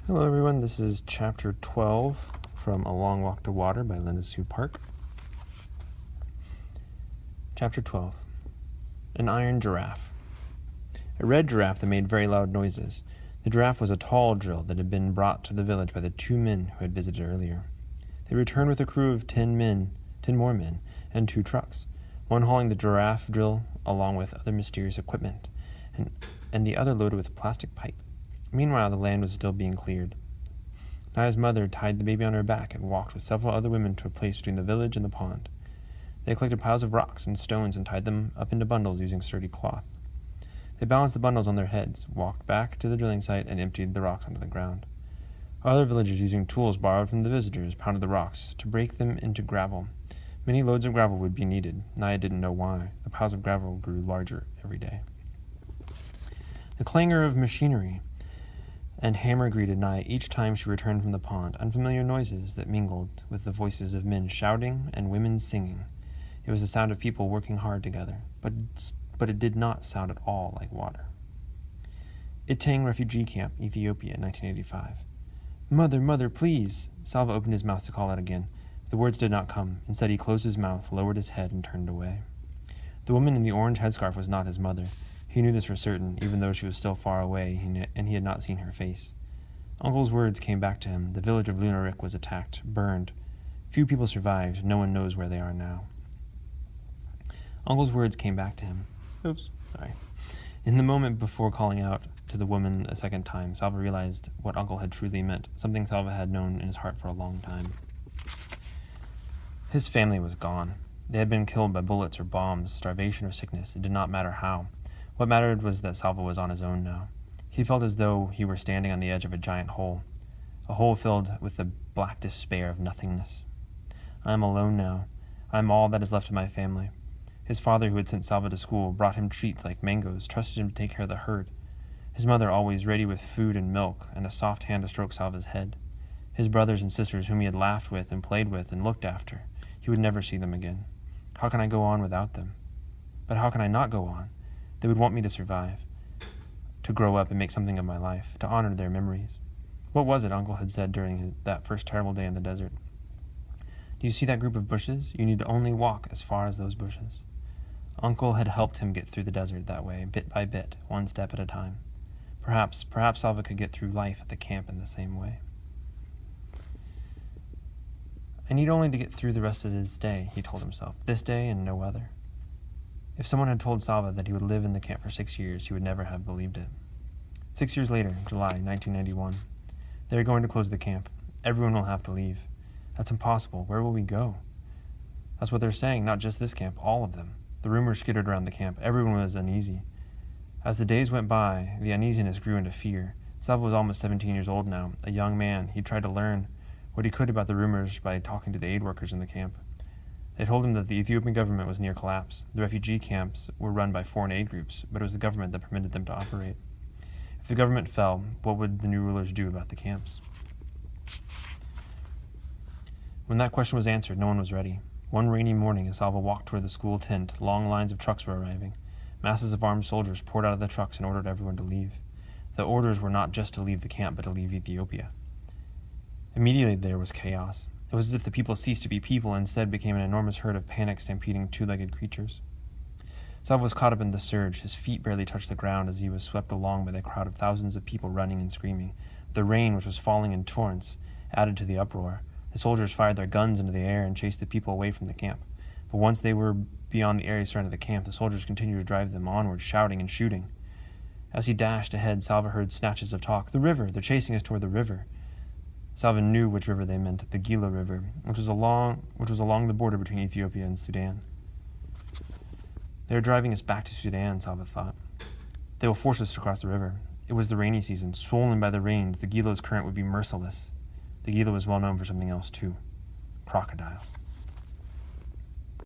Hello everyone, this is chapter 12 from A Long Walk to Water by Linda Sue Park. Chapter 12. An Iron Giraffe. A red giraffe that made very loud noises. The giraffe was a tall drill that had been brought to the village by the 2 men who had visited earlier. They returned with a crew of 10 more men, and 2 trucks, one hauling the giraffe drill along with other mysterious equipment, and the other loaded with a plastic pipe. Meanwhile, the land was still being cleared. Naya's mother tied the baby on her back and walked with several other women to a place between the village and the pond. They collected piles of rocks and stones and tied them up into bundles using sturdy cloth. They balanced the bundles on their heads, walked back to the drilling site, and emptied the rocks onto the ground. Other villagers, using tools borrowed from the visitors, pounded the rocks to break them into gravel. Many loads of gravel would be needed. Naya didn't know why. The piles of gravel grew larger every day. The clangor of machinery and hammer greeted Naya each time she returned from the pond, unfamiliar noises that mingled with the voices of men shouting and women singing. It was the sound of people working hard together, but it did not sound at all like water. Itang Refugee Camp, Ethiopia, 1985. Mother, mother, please! Salva opened his mouth to call out again. The words did not come. Instead, he closed his mouth, lowered his head, and turned away. The woman in the orange headscarf was not his mother. He knew this for certain, even though she was still far away, and he had not seen her face. Uncle's words came back to him. The village of Lunarik was attacked, burned. Few people survived. No one knows where they are now. Uncle's words came back to him. Oops, sorry. In the moment before calling out to the woman a second time, Salva realized what Uncle had truly meant, something Salva had known in his heart for a long time. His family was gone. They had been killed by bullets or bombs, starvation or sickness. It did not matter how. What mattered was that Salva was on his own now. He felt as though he were standing on the edge of a giant hole, a hole filled with the black despair of nothingness. I am alone now. I am all that is left of my family. His father, who had sent Salva to school, brought him treats like mangoes, trusted him to take care of the herd. His mother, always ready with food and milk, and a soft hand to stroke Salva's head. His brothers and sisters, whom he had laughed with and played with and looked after. He would never see them again. How can I go on without them? But how can I not go on? They would want me to survive, to grow up and make something of my life, to honor their memories. What was it Uncle had said during that first terrible day in the desert? Do you see that group of bushes? You need to only walk as far as those bushes. Uncle had helped him get through the desert that way, bit by bit, one step at a time. Perhaps Salva could get through life at the camp in the same way. I need only to get through the rest of this day, he told himself, this day and no other. If someone had told Salva that he would live in the camp for 6 years, he would never have believed it. 6 years later, July 1991, they are going to close the camp. Everyone will have to leave. That's impossible. Where will we go? That's what they're saying, not just this camp, all of them. The rumors skittered around the camp. Everyone was uneasy. As the days went by, the uneasiness grew into fear. Salva was almost 17 years old now, a young man. He tried to learn what he could about the rumors by talking to the aid workers in the camp. They told him that the Ethiopian government was near collapse. The refugee camps were run by foreign aid groups, but it was the government that permitted them to operate. If the government fell, what would the new rulers do about the camps? When that question was answered, no one was ready. One rainy morning, as Salva walked toward the school tent, long lines of trucks were arriving. Masses of armed soldiers poured out of the trucks and ordered everyone to leave. The orders were not just to leave the camp, but to leave Ethiopia. Immediately there was chaos. It was as if the people ceased to be people and instead became an enormous herd of panic-stampeding two-legged creatures. Salva was caught up in the surge. His feet barely touched the ground as he was swept along by the crowd of thousands of people running and screaming. The rain, which was falling in torrents, added to the uproar. The soldiers fired their guns into the air and chased the people away from the camp. But once they were beyond the area surrounding the camp, the soldiers continued to drive them onward, shouting and shooting. As he dashed ahead, Salva heard snatches of talk. The river! They're chasing us toward the river. Salva knew which river they meant, the Gila River, which was along the border between Ethiopia and Sudan. They are driving us back to Sudan, Salva thought. They will force us to cross the river. It was the rainy season. Swollen by the rains, the Gila's current would be merciless. The Gila was well known for something else, too. Crocodiles.